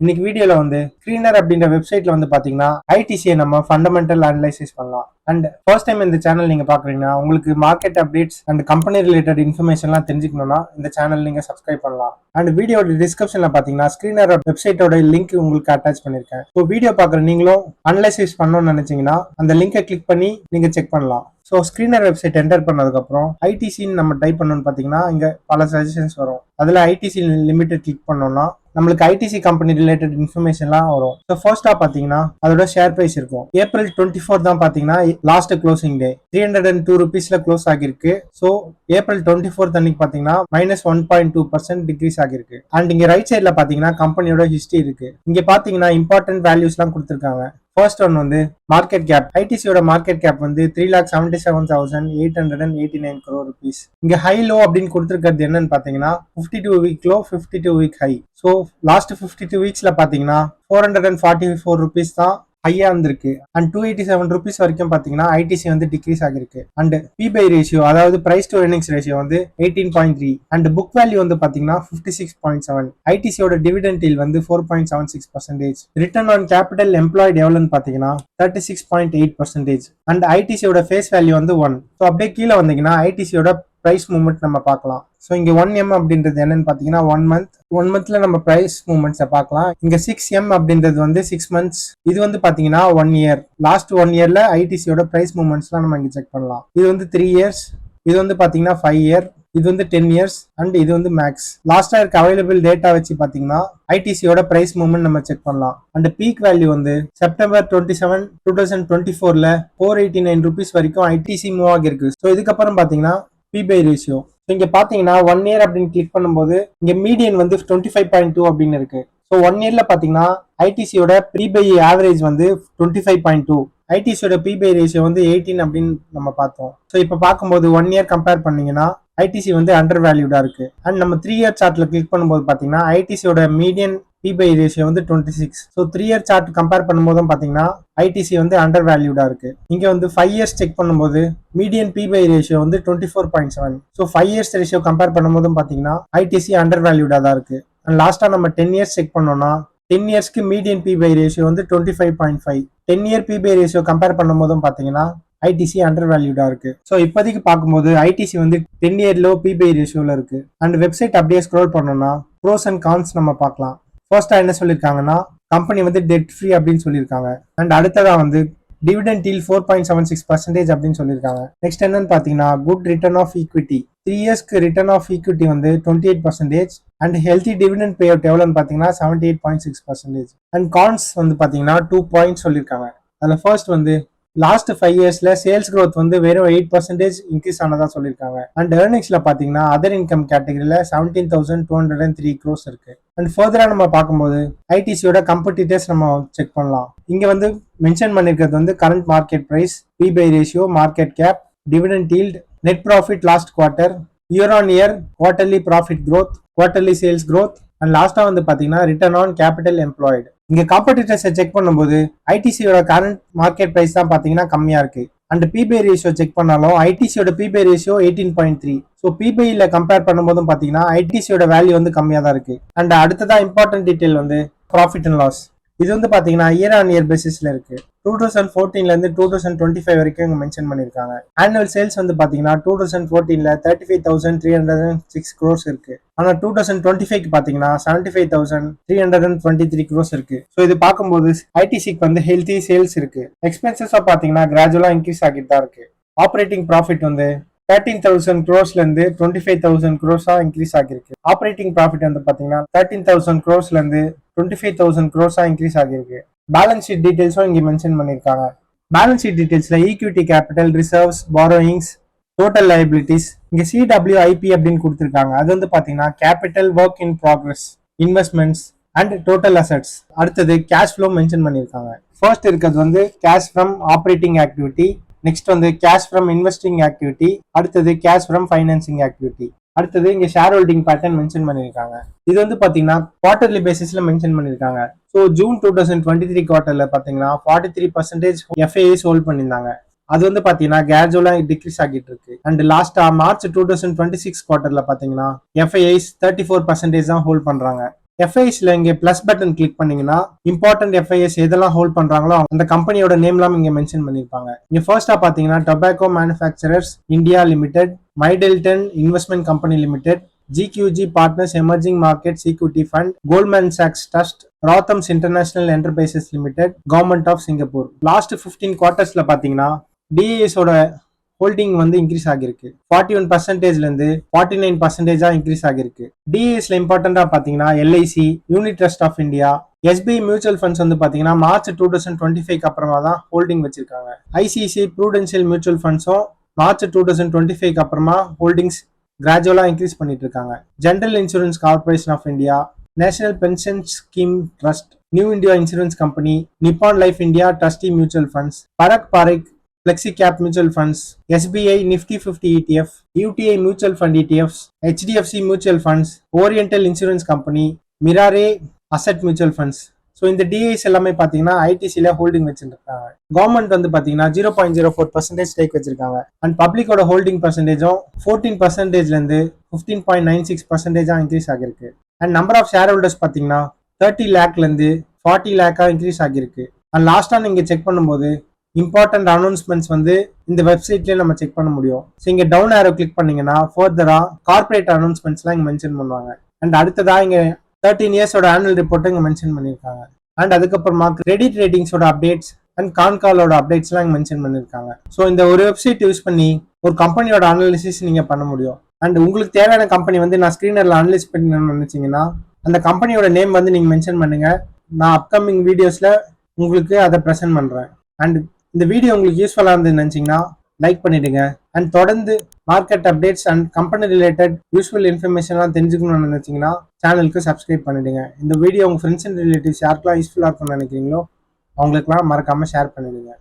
இன்னைக்கு வீடியோல வந்து ஸ்கிரீனர் அப்படின்ற வெப்சைட்ல வந்து பாத்தீங்கன்னா ஐடிசியை நம்ம ஃபண்டமெண்டல் அனலைசிஸ் பண்ணலாம். அண்ட் ஃபர்ஸ்ட் டைம் இந்த சேனல் நீங்க பாக்குறீங்கன்னா உங்களுக்கு market updates and company related இன்ஃபர்மேஷன்லாம் தெரிஞ்சுக்கணும்னா இந்த சேனல் நீங்க சப்ஸ்கிரைப் பண்ணலாம். அண்ட் வீடியோட டிஸ்கிரிப்ஷன்ல பாத்தீங்கன்னா ஸ்கிரீனர் வெப்சைட்டோட லிங்க் உங்களுக்கு அட்டாச் பண்ணிருக்கேன். ஸோ வீடியோ பாக்குற நீங்களும் அனலைசிஸ் பண்ணணும்னு நினைச்சீங்கன்னா அந்த லிங்கை கிளிக் பண்ணி நீங்க செக் பண்ணலாம். ஸோ ஸ்கிரீனர் வெப்சைட் என்டர் பண்ணதுக்கப்புறம் ஐடிசின்னு நம்ம டைப் பண்ணணும்னு பார்த்தீங்கன்னா இங்கே பல சஜஷன்ஸ் வரும். அதில் ஐடிசி லிமிடெட் கிளிக் பண்ணோம்னா நம்மளுக்கு ஐடிசி கம்பெனி ரிலேட்டட் இன்ஃபர்மேஷன்லாம் வரும். ஸோ ஃபர்ஸ்டா பார்த்தீங்கன்னா அதோட ஷேர் பிரைஸ் இருக்கும். April 24 தான் பார்த்தீங்கன்னா லாஸ்ட் க்ளோசிங் டே 302 rupeesல க்ளோஸ் ஆகிருக்கு. ஸோ April 24 அன்னைக்கு பார்த்தீங்கன்னா -1.2% டிக்ரீஸ் ஆகிருக்கு. அண்ட் இங்க ரைட் சைட்ல பார்த்தீங்கன்னா கம்பெனியோட ஹிஸ்டரி இருக்கு. இங்க பார்த்தீங்கன்னா இம்பார்ட்டன்ட் வேல்யூஸ்லாம் கொடுத்துருக்காங்க. ஃபர்ஸ்ட் ஒன் வந்து மார்க்கெட் கேப். ஐடிசியோட மார்க்கெட் கேப் வந்து 3,77,889 crore rupees. இங்க ஹை லோ அப்படின்னு கொடுத்துருக்கிறது என்னன்னு பாத்தீங்கன்னா 52 week low 52 week high. So last 52 வீக்ஸ்ல பாத்தீங்கன்னா 444 rupees தான் ஹையா இருந்திருக்கு. அண்ட் 287 rupees வரைக்கும் பாத்தீங்கன்னா ஐடிசி வந்து டிக்ரீஸ் ஆகிருக்கு. அண்ட் பிபை ரேஷியோ அதாவது பிரைஸ் டு earnings ரேஷியோ வந்து 18.3. அண்ட் புக் வேல்யூ வந்து பாத்தீங்கன்னா 56.7. ஐடிசியோட டிவிடெண்ட் yield வந்து 4.76%. ரிட்டர்ன் ஆன் கேபிட்டல் எம்ப்ளாய்டு எவ்வளோன்னு பாத்தீங்கன்னா 36.8%. அண்ட் ஐடிசியோட ஃபேஸ் வேல்யூ வந்து 1. ஸோ அப்படியே கீழே வந்தீங்கன்னா ஐடிசியோட பிரைஸ் மூவ்மெண்ட் நம்ம பார்க்கலாம். ஸோ இங்க 1M அப்படின்றது என்னன்னு பாத்தீங்கன்னா 1 மந்த்ல நம்ம பிரைஸ் மூவ்மெண்ட்ஸை பார்க்கலாம். இங்க 6M அப்படின்றது வந்து 6 months. இது வந்து பாத்தீங்கன்னா 1 year. லாஸ்ட் 1 yearல ஐடிசியோட பிரைஸ் மூவ்மெண்ட்ஸ்லாம் நம்ம இங்க செக் பண்ணலாம். இது வந்து 3 years, இது வந்து பாத்தீங்கன்னா 5 year, இது வந்து 10 years, அண்ட் இது வந்து மேக்ஸ். லாஸ்டா இருக்க அவைலபிள் டேட்டா வச்சு பாத்தீங்கன்னா ஐடிசியோட பிரைஸ் மூவ்மெண்ட் நம்ம செக் பண்ணலாம். அண்ட் பீக் வேல்யூ வந்து September 27, 2024ல 489 rupees வரைக்கும் ஐடிசி மூவ் ஆகிருக்கு. ஸோ இதுக்கப்புறம் பாத்தீங்கன்னா பிபை ரேஷியோ. இங்க பாத்தீங்கன்னா 1 year அப்படின்னு கிளிக் பண்ணும்போது இங்க மீடியன் வந்து 25.2 அப்படின்னு இருக்கு. ஸோ 1 yearல பாத்தீங்கன்னா ஐடிசியோட பிபை ஆவரேஜ் வந்து 25.2. ஐடிசியோட பிபை ரேஷியோ வந்து 18 அப்படின்னு நம்ம பார்த்தோம். ஸோ இப்போ பார்க்கும்போது 1 year கம்பேர் பண்ணீங்கன்னா ஐடிசி வந்து அண்டர் வேல்யூடா இருக்கு. அண்ட் நம்ம 3 year சார்ட்ல கிளிக் பண்ணும்போது பாத்தீங்கன்னா ஐடிசியோட மீடியன் பிபை ரேஷியோ வந்து 26. ஸோ 3 year சார்ட் கம்பேர் பண்ணும்போதும் பாத்தீங்கன்னா ஐடிசி வந்து அண்டர் வேல்யூடா இருக்கு. இங்க வந்து 5 years செக் பண்ணும்போது மீடியன் பிபை ரேஷியோ வந்து 24.7. ஸோ 5 years ரேஷியோ கம்பேர் பண்ணும்போதும் பாத்தீங்கன்னா ஐடிசி அண்டர் வேல்யூடா தான் இருக்கு. அண்ட் லாஸ்டா நம்ம 10 years செக் பண்ணோம்னா 10 yearsக்கு மீடியன் பிபை ரேஷியோ வந்து 25.5. 10 year பிபை ரேஷியோ கம்பேர் பண்ணும்போதும் பாத்தீங்கன்னா ஐடிசி அண்டர் வேல்யூடா இருக்கு. ஸோ இப்போதைக்கு பார்க்கும்போது ஐடிசி வந்து 10 year லோ பிபை ரேஷியோல இருக்கு. அண்ட் வெப்சைட் அப்படியே ஸ்க்ரோல் பண்ணோம்னா ப்ரோஸ் அண்ட் கான்ஸ் நம்ம பார்க்கலாம். ஃபர்ஸ்டா என்ன சொல்லியிருக்காங்கன்னா கம்பெனி வந்து டெட் ஃப்ரீ அப்படின்னு சொல்லியிருக்காங்க. அண்ட் அடுத்ததா வந்து டிவிடெண்ட் yield 4.76% அப்படின்னு சொல்லியிருக்காங்க. நெக்ஸ்ட் என்னன்னு பாத்தீங்கன்னா குட் ரிட்டர்ன் ஆஃப் ஈக்விட்டி. 3 yearsக்கு ரிட்டர்ன் ஆஃப் ஈக்விட்டி வந்து 28%. And healthy dividend pay out எவ்வளோன்னு பாத்தீங்கன்னா 78.6%. அண்ட் கான்ஸ் வந்து பாத்தீங்கன்னா 2 points சொல்லியிருக்காங்க. அதுல ஃபர்ஸ்ட் வந்து லாஸ்ட் 5 yearsல சேல்ஸ் growth வந்து வெறும் 8% இன்க்ரீஸ் ஆனதா சொல்லியிருக்காங்க. அண்ட் ஏர்னிங்ஸ்ல பாத்தீங்கன்னா அதர் இன்கம் கேட்டகரியில 17,203 crores இருக்கு. அண்ட் ஃபர்தரா நம்ம பார்க்கும்போது ஐடிசியோட கம்பெட்டிட்டர்ஸ் நம்ம செக் பண்ணலாம். இங்க வந்து மென்ஷன் பண்ணிருக்கிறது வந்து current market price, PE ratio, market cap, dividend yield, net profit last quarter, year on year quarterly profit growth, quarterly sales growth, and லாஸ்டா வந்து பாத்தீங்கன்னா ரிட்டர்ன் ஆன் கேபிட்டல் எம்ப்ளாய்டு. இங்க காம்படிட்டர்ஸை செக் பண்ணும்போது ஐடிசியோட கரண்ட் மார்க்கெட் பிரைஸ் தான் பாத்தீங்கன்னா கம்மியா இருக்கு. And பிபை ratio check பண்ணாலும் ஐடிசியோட பிபை ரேஷியோ 18.3. ஸோ பிபைல கம்பேர் பண்ணும்போதும் பாத்தீங்கன்னா ஐடிசியோட வேல்யூ வந்து கம்மியா தான் இருக்கு. அண்ட் அடுத்ததா இம்பார்ட்டன்ட் டீடைல் வந்து ப்ராஃபிட் அண்ட் லாஸ். இது வந்து பாத்தீங்கன்னா இயர் ஆன் இயர் பேசிஸ்ல இருக்கு. 2014ல இருந்து 2025 வரைக்கும் இங்க மென்ஷன் பண்ணிருக்காங்க. ஆனுவல் சேல்ஸ் வந்து பாத்தீங்கன்னா 2014ல 35,306 crores இருக்கு. ஆனா 2025க்கு பாத்தீங்கன்னா 75,323 crores இருக்கு. ஸோ இது பார்க்கும்போது ஐடிசிக்கு வந்து ஹெல்த்தி சேல்ஸ் இருக்கு. எக்ஸ்பென்சஸ் பாத்தீங்கன்னா கிராஜுவலா இன்க்ரீஸ் ஆகிட்டு தான் இருக்கு. ஆப்ரேட்டிங் ப்ராஃபிட் வந்து 13,000 crores-ல இருந்து 25,000 crores-ஆ இன்க்ரீஸ் ஆகிருக்கு. ஆப்ரேட்டிங் ப்ராஃபிட் வந்து பாத்தீங்கன்னா 13,000 crores-ல இருந்து 25,000 crores-ஆ இன்க்ரீஸ் ஆகிருக்கு. பேலன்ஸ் ஷீட் டீடைல்ஸும் இங்க மென்ஷன் பண்ணிருக்காங்க. பேலன்ஸ் ஷீட் டீடைல்ஸ்ல equity capital, reserves, borrowings, total liabilities, இங்க சிடபிள்யூஐபி அப்படின்னு கொடுத்துருக்காங்க. அது வந்து பாத்தீங்கன்னா capital, work in progress, investments and total assets. அடுத்தது கேஷ் ஃப்ளோ மென்ஷன் பண்ணிருக்காங்க. ஃபர்ஸ்ட் இருக்கிறது வந்து cash from operating activity, next வந்து கேஷ் ஃப்ரம் இன்வெஸ்டிங் ஆக்டிவிட்டி, அடுத்தது கேஷ் ஃப்ரம் ஃபைனான்சிங் ஆக்டிவிட்டி. அடுத்தது இங்க ஷேர் ஹோல்டிங் பேட்டர்ன் மென்ஷன் பண்ணிருக்காங்க. இது வந்து பாத்தீங்கன்னா குவார்டர்லி பேசிஸ்ல மென்ஷன் பண்ணிருக்காங்க. ஸோ ஜூன் 2023 குவார்டர்ல பாத்தீங்கன்னா 43% எஃப்ஐஐஸ் ஹோல்ட் பண்ணியிருந்தாங்க. அது வந்து பாத்தீங்கன்னா கிராஜுவலா டிக்ரீஸ் ஆகிட்டு இருக்கு. அண்ட் லாஸ்டா மார்ச் 2026 குவார்டர்ல பாத்தீங்கன்னா எஃப்ஐஐஸ் 34% தான் ஹோல்ட் பண்றாங்க. எஃப்ஐஎஸ்ல இங்க பிளஸ் பட்டன் கிளிக் பண்ணீங்கன்னா இம்பார்ட்டன்ட் எஃப்ஐஎஸ் எதெல்லாம் ஹோல்ட் பண்றாங்களோ அந்த கம்பெனியோட நேம்லாம் இங்க மென்ஷன் பண்ணிருப்பாங்க. இங்க ஃபர்ஸ்டா பாத்தீங்கன்னா tobacco manufacturers India limited, Myddleton investment company limited, GQG Partners Emerging Markets Equity Fund, Goldman Sachs Trust, Rothams International Enterprises Limited, Government of Singapore. Last 15 குவார்டர்ஸ்ல பாத்தீங்கன்னா DIS ஓட ஹோல்டிங் வந்து இன்க்ரீஸ் ஆகிருக்கு. 41%ல இருந்து 49%ஆ இன்க்ரீஸ் ஆகிருக்கு. டிஎஸ்ல இம்பார்ட்டண்டா பாத்தீங்கன்னா LIC, Unit Trust of India, SBI mutual funds வந்து பாத்தீங்கன்னா மார்ச் 2025 அப்புறமா தான் ஹோல்டிங் வச்சிருக்காங்க. ஐசிசி ப்ரூடென்ஷியல் மியூச்சுவல் ஃபண்ட்ஸும் மார்ச் 2025 அப்புறமா ஹோல்டிங்ஸ் கிராஜுவலா இன்க்ரீஸ் பண்ணிட்டு இருக்காங்க. General Insurance Corporation of India, National Pension Scheme Trust, New India Insurance Company, Nippon Life India Trustee mutual funds, Parag Parikh Flexi Cap Mutual Funds, SBI Nifty 50 ETF, UTI Mutual Fund ETFs, HDFC Mutual Funds, Oriental Insurance Company, Mirare Asset Mutual Funds. So இந்த டிஐஸ் எல்லாமே பார்த்தீங்கன்னா ஐடிசியில் holding வச்சுருக்காங்க. Government வந்து பார்த்தீங்கன்னா 0.04% stake வச்சிருக்காங்க. And பப்ளிக்கோட holding பர்சன்டேஜும் 14%லேருந்து 15.96% இன்க்ரீஸ் ஆகிருக்கு. And number of shareholders பார்த்தீங்கன்னா 30 லேக்லேருந்து 40 லேக்கா இன்க்ரீஸ் ஆகிருக்கு. அண்ட் லாஸ்ட்டாக நீங்கள் செக் பண்ணும்போது இம்பார்ட்டன்ட் அனௌன்ஸ்மெண்ட்ஸ் வந்து இந்த வெப்சைட்லயே நம்ம செக் பண்ண முடியும். ஸோ இங்க டவுன் ஆரோ கிளிக் பண்ணீங்கன்னா ஃபர்தரா கார்பரேட் அனௌன்ஸ்மெண்ட்ஸ்லாம் இங்க மென்ஷன் பண்ணுவாங்க. அண்ட் அடுத்ததா இங்க 13 இயர்ஸோட ஆனுவல் ரிப்போர்ட்டை இங்க மென்ஷன் பண்ணியிருக்காங்க. அண்ட் அதுக்கப்புறமா கிரெடிட் ரேட்டிங்ஸோட அப்டேட்ஸ் அண்ட் கான்காலோட அப்டேட்ஸ்லாம் இங்க மென்ஷன் பண்ணியிருக்காங்க. ஸோ இந்த ஒரு வெப்சைட் யூஸ் பண்ணி ஒரு கம்பெனியோட அனாலிசிஸ் நீங்க பண்ண முடியும். அண்ட் உங்களுக்கு தேவையான கம்பெனி வந்து நான் ஸ்கிரீனர்ல அனலைஸ் பண்ணணும்னு நினைச்சீங்கன்னா அந்த கம்பெனியோட நேம் வந்து நீங்க மென்ஷன் பண்ணுங்க. நான் அப்கமிங் வீடியோஸ்ல உங்களுக்கு அதை ப்ரெசென்ட் பண்றேன். அண்ட் இந்த வீடியோ உங்களுக்கு யூஸ்ஃபுல்லாக இருந்துன்னு நினச்சிங்கன்னா லைக் பண்ணிடுங்க. அண்ட் தொடர்ந்து market updates and company related useful இன்ஃபர்மேஷன்லாம் தெரிஞ்சுக்கணும்னு நினச்சிங்கன்னா சேனலுக்கு சப்ஸ்கிரைப் பண்ணிடுங்க. இந்த வீடியோ உங்கள் ஃப்ரெண்ட்ஸ் அண்ட் ரிலேட்டிவ்ஸ் யாருக்கெல்லாம் யூஸ்ஃபுல்லாக இருக்கும்னு நினைக்கிறீங்களோ அவங்களுக்குலாம் மறக்காமல் ஷேர் பண்ணிடுங்க.